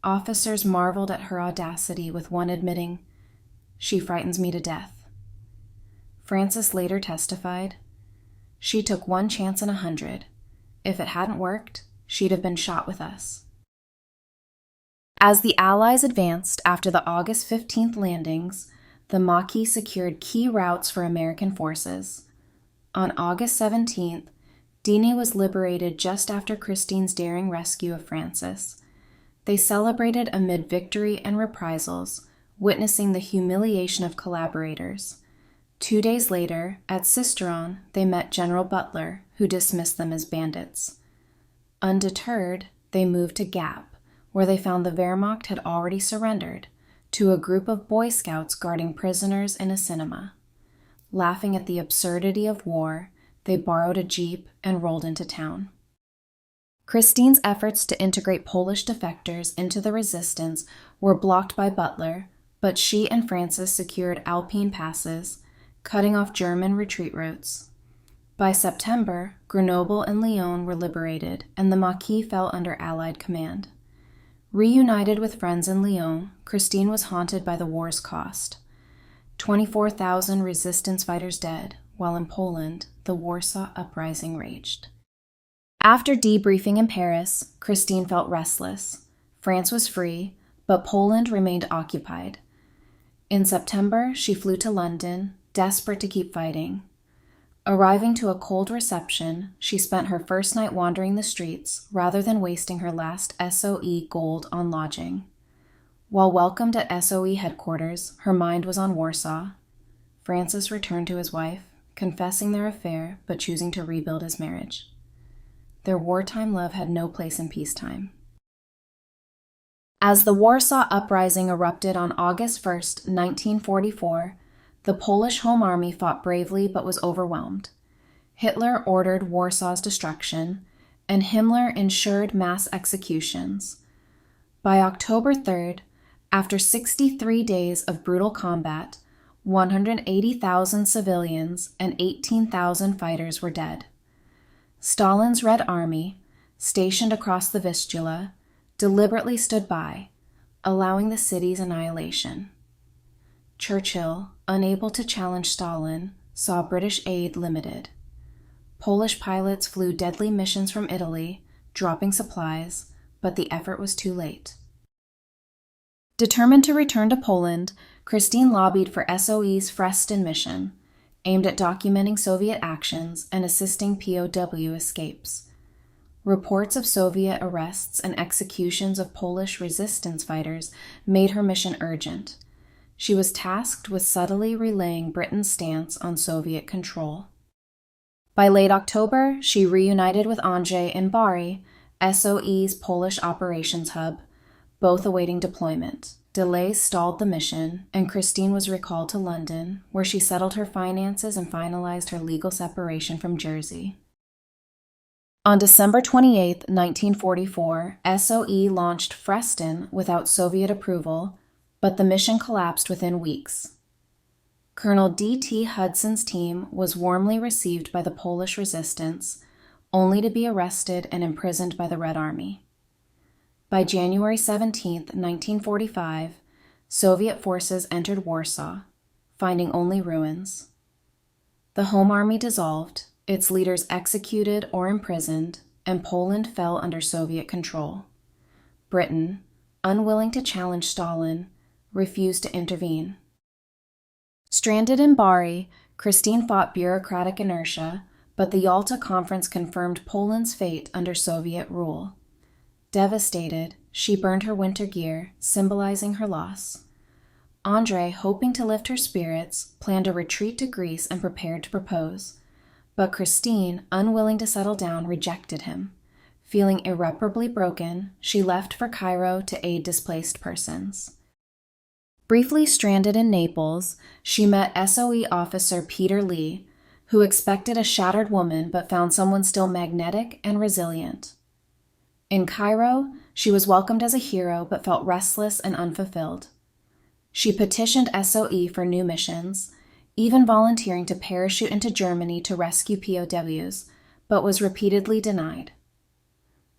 Officers marveled at her audacity, with one admitting, "She frightens me to death." Francis later testified, "She took 1 chance in 100. If it hadn't worked, she'd have been shot with us." As the Allies advanced after the August 15th landings, the Maquis secured key routes for American forces. On August 17th, Digne was liberated just after Christine's daring rescue of Francis. They celebrated amid victory and reprisals, witnessing the humiliation of collaborators. 2 days later, at Sisteron, they met General Butler, who dismissed them as bandits. Undeterred, they moved to Gap, where they found the Wehrmacht had already surrendered, to a group of Boy Scouts guarding prisoners in a cinema. Laughing at the absurdity of war, they borrowed a jeep and rolled into town. Christine's efforts to integrate Polish defectors into the resistance were blocked by Butler, but she and Francis secured Alpine passes, cutting off German retreat routes. By September, Grenoble and Lyon were liberated, and the Maquis fell under Allied command. Reunited with friends in Lyon, Christine was haunted by the war's cost. 24,000 resistance fighters dead, while in Poland, the Warsaw Uprising raged. After debriefing in Paris, Christine felt restless. France was free, but Poland remained occupied. In September, she flew to London, desperate to keep fighting. Arriving to a cold reception, she spent her first night wandering the streets rather than wasting her last SOE gold on lodging. While welcomed at SOE headquarters, her mind was on Warsaw. Francis returned to his wife, confessing their affair but choosing to rebuild his marriage. Their wartime love had no place in peacetime. As the Warsaw Uprising erupted on August 1, 1944, the Polish Home Army fought bravely but was overwhelmed. Hitler ordered Warsaw's destruction, and Himmler ensured mass executions. By October 3rd, after 63 days of brutal combat, 180,000 civilians and 18,000 fighters were dead. Stalin's Red Army, stationed across the Vistula, deliberately stood by, allowing the city's annihilation. Churchill, unable to challenge Stalin, saw British aid limited. Polish pilots flew deadly missions from Italy, dropping supplies, but the effort was too late. Determined to return to Poland, Christine lobbied for SOE's Frestin mission, aimed at documenting Soviet actions and assisting POW escapes. Reports of Soviet arrests and executions of Polish resistance fighters made her mission urgent. She was tasked with subtly relaying Britain's stance on Soviet control. By late October, she reunited with Andrzej in Bari, SOE's Polish operations hub, both awaiting deployment. Delays stalled the mission, and Christine was recalled to London, where she settled her finances and finalized her legal separation from Jersey. On December 28, 1944, SOE launched Frestin without Soviet approval, but the mission collapsed within weeks. Colonel D.T. Hudson's team was warmly received by the Polish resistance, only to be arrested and imprisoned by the Red Army. By January 17, 1945, Soviet forces entered Warsaw, finding only ruins. The Home Army dissolved, its leaders executed or imprisoned, and Poland fell under Soviet control. Britain, unwilling to challenge Stalin, refused to intervene. Stranded in Bari, Christine fought bureaucratic inertia, but the Yalta Conference confirmed Poland's fate under Soviet rule. Devastated, she burned her winter gear, symbolizing her loss. Andrzej, hoping to lift her spirits, planned a retreat to Greece and prepared to propose. But Christine, unwilling to settle down, rejected him. Feeling irreparably broken, she left for Cairo to aid displaced persons. Briefly stranded in Naples, she met SOE officer Peter Lee, who expected a shattered woman but found someone still magnetic and resilient. In Cairo, she was welcomed as a hero but felt restless and unfulfilled. She petitioned SOE for new missions, even volunteering to parachute into Germany to rescue POWs, but was repeatedly denied.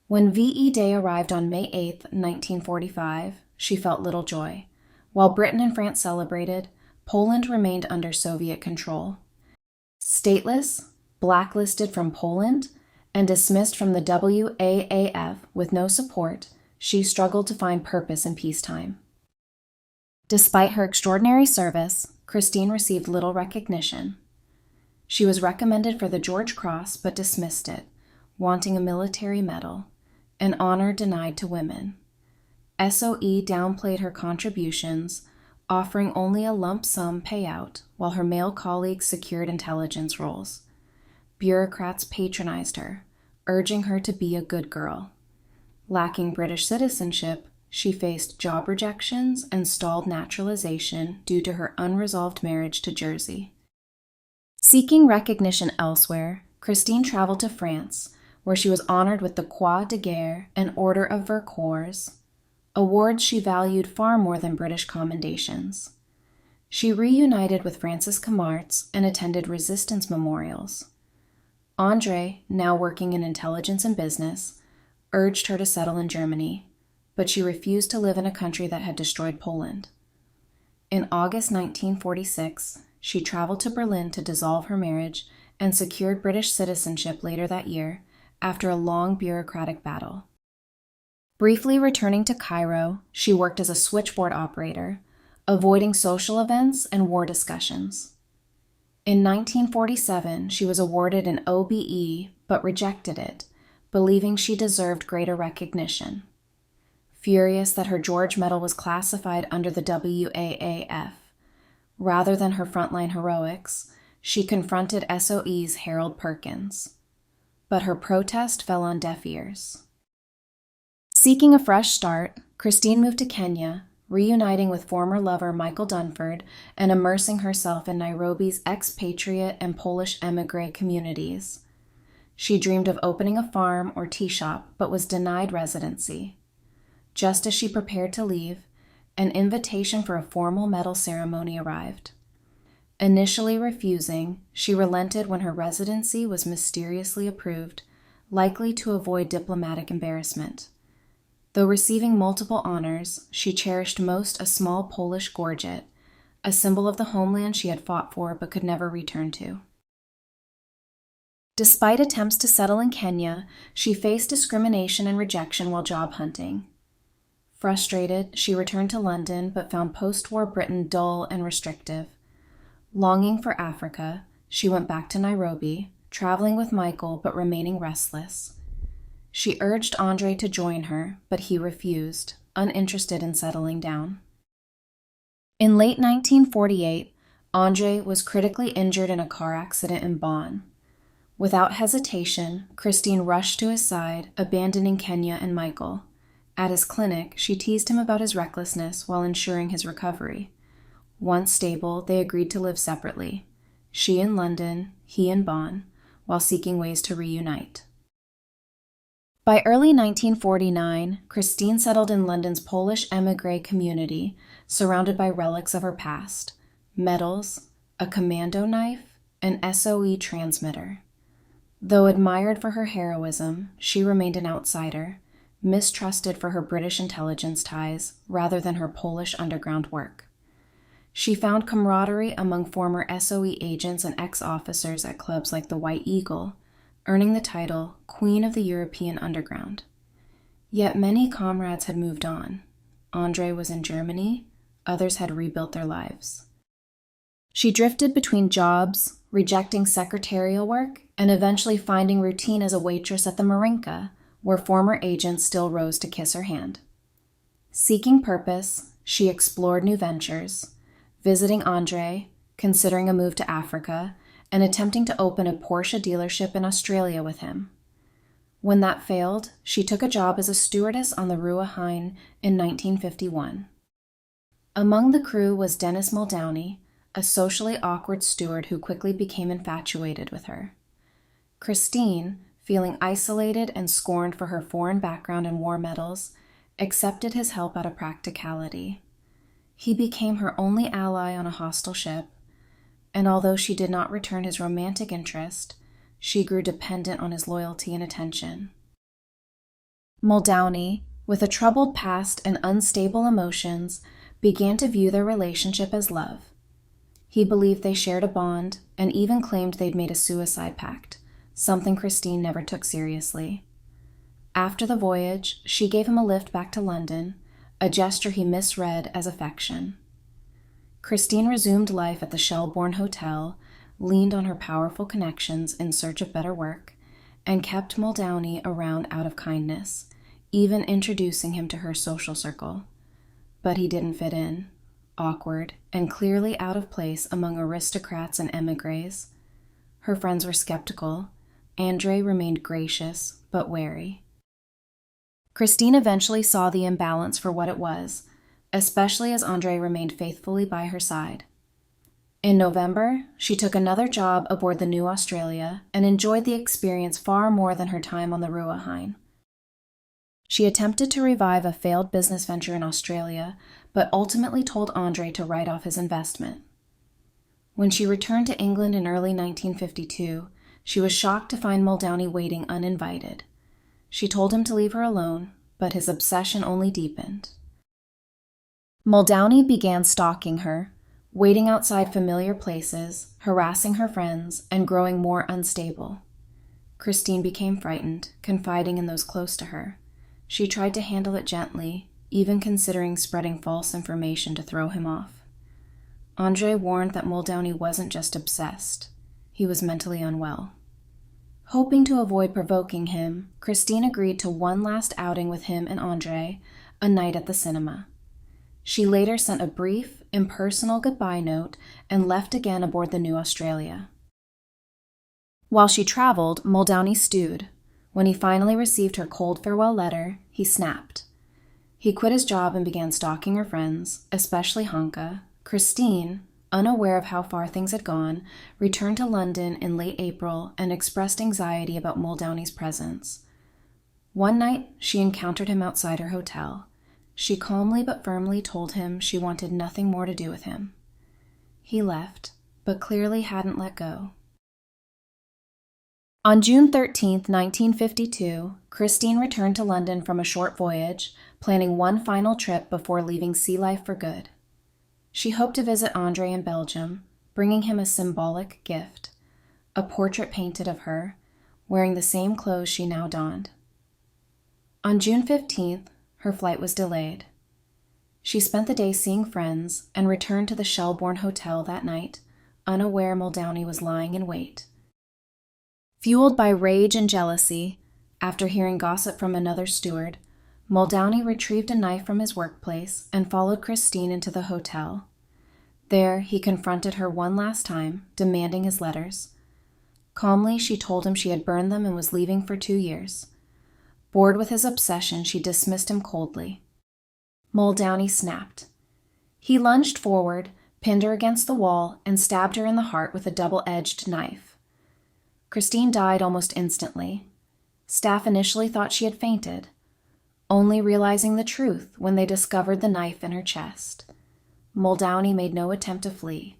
When VE Day arrived on May 8, 1945, she felt little joy. While Britain and France celebrated, Poland remained under Soviet control. Stateless, blacklisted from Poland, and dismissed from the WAAF with no support, she struggled to find purpose in peacetime. Despite her extraordinary service, Christine received little recognition. She was recommended for the George Cross but dismissed it, wanting a military medal, an honor denied to women. SOE downplayed her contributions, offering only a lump sum payout, while her male colleagues secured intelligence roles. Bureaucrats patronized her, urging her to be a good girl. Lacking British citizenship, she faced job rejections and stalled naturalization due to her unresolved marriage to Jersey. Seeking recognition elsewhere, Christine traveled to France, where she was honored with the Croix de Guerre and Order of Vercors, awards she valued far more than British commendations. She reunited with Francis Camartz and attended resistance memorials. André, now working in intelligence and business, urged her to settle in Germany, but she refused to live in a country that had destroyed Poland. In August 1946, she traveled to Berlin to dissolve her marriage and secured British citizenship later that year after a long bureaucratic battle. Briefly returning to Cairo, she worked as a switchboard operator, avoiding social events and war discussions. In 1947, she was awarded an OBE but rejected it, believing she deserved greater recognition. Furious that her George Medal was classified under the WAAF, rather than her frontline heroics, she confronted SOE's Harold Perkins. But her protest fell on deaf ears. Seeking a fresh start, Christine moved to Kenya, reuniting with former lover Michael Dunford and immersing herself in Nairobi's expatriate and Polish émigré communities. She dreamed of opening a farm or tea shop, but was denied residency. Just as she prepared to leave, an invitation for a formal medal ceremony arrived. Initially refusing, she relented when her residency was mysteriously approved, likely to avoid diplomatic embarrassment. Though receiving multiple honors, she cherished most a small Polish gorget, a symbol of the homeland she had fought for but could never return to. Despite attempts to settle in Kenya, she faced discrimination and rejection while job hunting. Frustrated, she returned to London but found post-war Britain dull and restrictive. Longing for Africa, she went back to Nairobi, traveling with Michael but remaining restless. She urged André to join her, but he refused, uninterested in settling down. In late 1948, André was critically injured in a car accident in Bonn. Without hesitation, Christine rushed to his side, abandoning Kenya and Michael. At his clinic, she teased him about his recklessness while ensuring his recovery. Once stable, they agreed to live separately, she in London, he in Bonn, while seeking ways to reunite. By early 1949, Christine settled in London's Polish émigré community, surrounded by relics of her past, medals, a commando knife, an SOE transmitter. Though admired for her heroism, she remained an outsider, mistrusted for her British intelligence ties rather than her Polish underground work. She found camaraderie among former SOE agents and ex-officers at clubs like the White Eagle, earning the title Queen of the European Underground. Yet many comrades had moved on. André was in Germany, others had rebuilt their lives. She drifted between jobs, rejecting secretarial work, and eventually finding routine as a waitress at the Marinka, where former agents still rose to kiss her hand. Seeking purpose, she explored new ventures, visiting André, considering a move to Africa, and attempting to open a Porsche dealership in Australia with him. When that failed, she took a job as a stewardess on the WWII in 1951. Among the crew was Dennis Muldowney, a socially awkward steward who quickly became infatuated with her. Christine, feeling isolated and scorned for her foreign background and war medals, accepted his help out of practicality. He became her only ally on a hostile ship, and although she did not return his romantic interest, she grew dependent on his loyalty and attention. Muldowney, with a troubled past and unstable emotions, began to view their relationship as love. He believed they shared a bond and even claimed they'd made a suicide pact, something Christine never took seriously. After the voyage, she gave him a lift back to London, a gesture he misread as affection. Christine resumed life at the Shelbourne Hotel, leaned on her powerful connections in search of better work, and kept Muldowney around out of kindness, even introducing him to her social circle. But he didn't fit in, awkward, and clearly out of place among aristocrats and émigrés. Her friends were skeptical. André remained gracious, but wary. Christine eventually saw the imbalance for what it was, especially as André remained faithfully by her side. In November, she took another job aboard the New Australia and enjoyed the experience far more than her time on the WWII. She attempted to revive a failed business venture in Australia, but ultimately told Andrei to write off his investment. When she returned to England in early 1952, she was shocked to find Muldowney waiting uninvited. She told him to leave her alone, but his obsession only deepened. Muldowney began stalking her, waiting outside familiar places, harassing her friends, and growing more unstable. Christine became frightened, confiding in those close to her. She tried to handle it gently, even considering spreading false information to throw him off. Andrei warned that Muldowney wasn't just obsessed. He was mentally unwell. Hoping to avoid provoking him, Christine agreed to one last outing with him and Andrei, a night at the cinema. She later sent a brief, impersonal goodbye note and left again aboard the New Australia. While she traveled, Muldowney stewed. When he finally received her cold farewell letter, he snapped. He quit his job and began stalking her friends, especially Hanka. Christine, unaware of how far things had gone, returned to London in late April and expressed anxiety about Muldowney's presence. One night, she encountered him outside her hotel. She calmly but firmly told him she wanted nothing more to do with him. He left, but clearly hadn't let go. On June 13, 1952, Christine returned to London from a short voyage, planning one final trip before leaving sea life for good. She hoped to visit Andrei in Belgium, bringing him a symbolic gift, a portrait painted of her, wearing the same clothes she now donned. On June 15th, her flight was delayed. She spent the day seeing friends and returned to the Shelbourne Hotel that night, unaware Muldowney was lying in wait. Fueled by rage and jealousy, after hearing gossip from another steward, Muldowney retrieved a knife from his workplace and followed Christine into the hotel. There, he confronted her one last time, demanding his letters. Calmly, she told him she had burned them and was leaving for 2 years. Bored with his obsession, she dismissed him coldly. Muldowney snapped. He lunged forward, pinned her against the wall, and stabbed her in the heart with a double-edged knife. Christine died almost instantly. Staff initially thought she had fainted, only realizing the truth when they discovered the knife in her chest. Muldowney made no attempt to flee.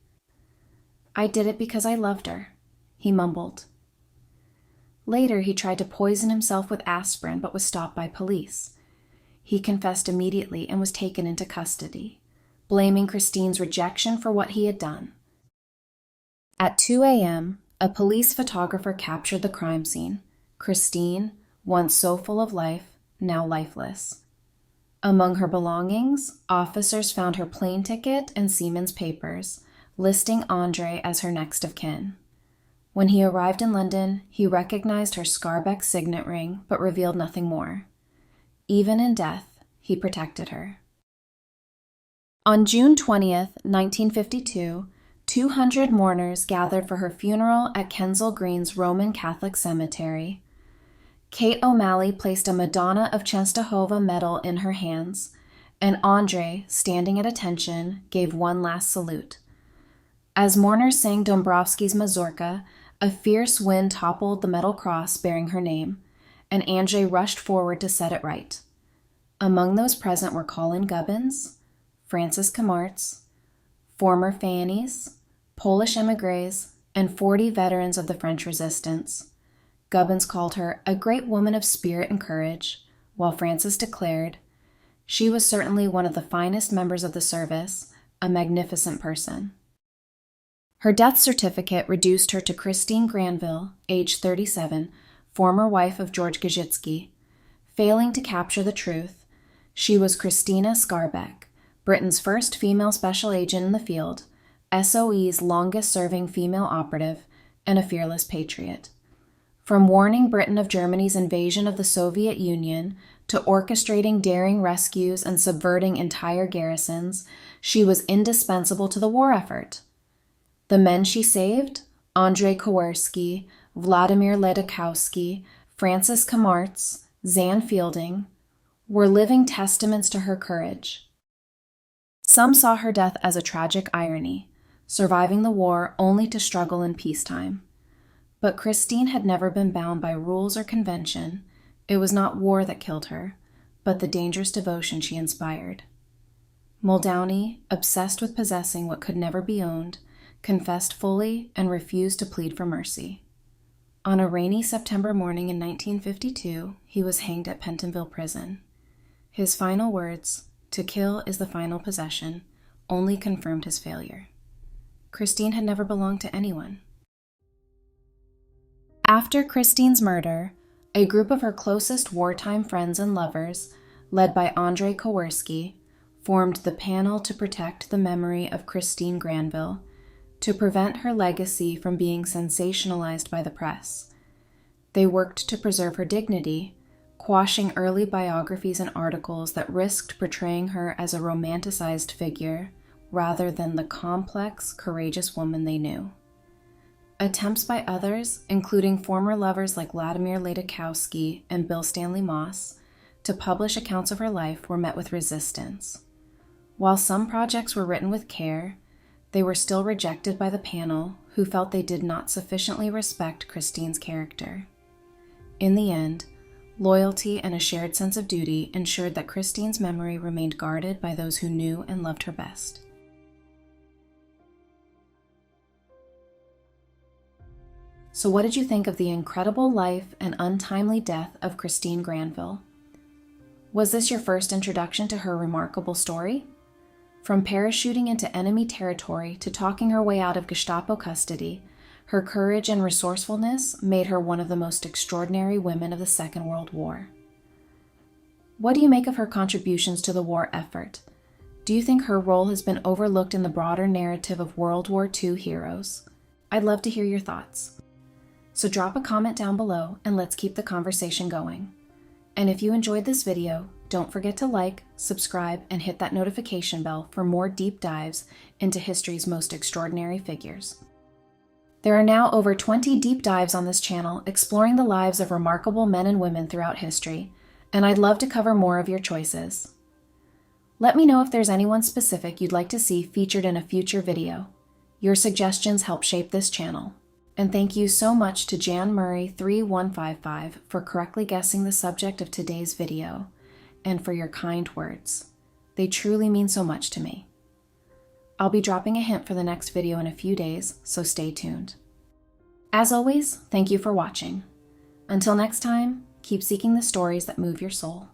"I did it because I loved her," he mumbled. Later, he tried to poison himself with aspirin but was stopped by police. He confessed immediately and was taken into custody, blaming Christine's rejection for what he had done. At 2 a.m., a police photographer captured the crime scene. Christine, once so full of life, now lifeless. Among her belongings, officers found her plane ticket and seaman's papers, listing Andrei as her next of kin. When he arrived in London, he recognized her Skarbek signet ring, but revealed nothing more. Even in death, he protected her. On June 20th, 1952, 200 mourners gathered for her funeral at Kensal Green's Roman Catholic Cemetery. Kate O'Malley placed a Madonna of Czestochowa medal in her hands, and Andrei, standing at attention, gave one last salute. As mourners sang Dombrowski's Mazurka, a fierce wind toppled the metal cross bearing her name, and Andrei rushed forward to set it right. Among those present were Colin Gubbins, Francis Kamartz, former Fannies, Polish émigrés, and 40 veterans of the French Resistance. Gubbins called her a great woman of spirit and courage, while Francis declared, "She was certainly one of the finest members of the service, a magnificent person." Her death certificate reduced her to Christine Granville, age 37, former wife of George Gajitsky. Failing to capture the truth, she was Krystyna Skarbek, Britain's first female special agent in the field, SOE's longest-serving female operative, and a fearless patriot. From warning Britain of Germany's invasion of the Soviet Union to orchestrating daring rescues and subverting entire garrisons, she was indispensable to the war effort. The men she saved, Andrei Kowarski, Vladimir Ledakowski, Francis Kamartz, Zan Fielding, were living testaments to her courage. Some saw her death as a tragic irony, surviving the war only to struggle in peacetime. But Christine had never been bound by rules or convention. It was not war that killed her, but the dangerous devotion she inspired. Muldowney, obsessed with possessing what could never be owned, confessed fully and refused to plead for mercy. On a rainy September morning in 1952, he was hanged at Pentonville Prison. His final words, "To kill is the final possession," only confirmed his failure. Christine had never belonged to anyone. After Christine's murder, a group of her closest wartime friends and lovers, led by Andrei Kowarski, formed the Panel to Protect the Memory of Christine Granville, to prevent her legacy from being sensationalized by the press. They worked to preserve her dignity, quashing early biographies and articles that risked portraying her as a romanticized figure rather than the complex, courageous woman they knew. Attempts by others, including former lovers like Vladimir Ladikowski and Bill Stanley Moss, to publish accounts of her life were met with resistance. While some projects were written with care, they were still rejected by the panel, who felt they did not sufficiently respect Christine's character. In the end, loyalty and a shared sense of duty ensured that Christine's memory remained guarded by those who knew and loved her best. So what did you think of the incredible life and untimely death of Christine Granville? Was this your first introduction to her remarkable story? From parachuting into enemy territory to talking her way out of Gestapo custody, her courage and resourcefulness made her one of the most extraordinary women of the Second World War. What do you make of her contributions to the war effort? Do you think her role has been overlooked in the broader narrative of World War II heroes? I'd love to hear your thoughts. So drop a comment down below and let's keep the conversation going. And if you enjoyed this video, don't forget to like, subscribe, and hit that notification bell for more deep dives into history's most extraordinary figures. There are now over 20 deep dives on this channel exploring the lives of remarkable men and women throughout history, and I'd love to cover more of your choices. Let me know if there's anyone specific you'd like to see featured in a future video. Your suggestions help shape this channel. And thank you so much to Jan Murray 3155 for correctly guessing the subject of today's video, and for your kind words. They truly mean so much to me. I'll be dropping a hint for the next video in a few days, so stay tuned. As always, thank you for watching. Until next time, keep seeking the stories that move your soul.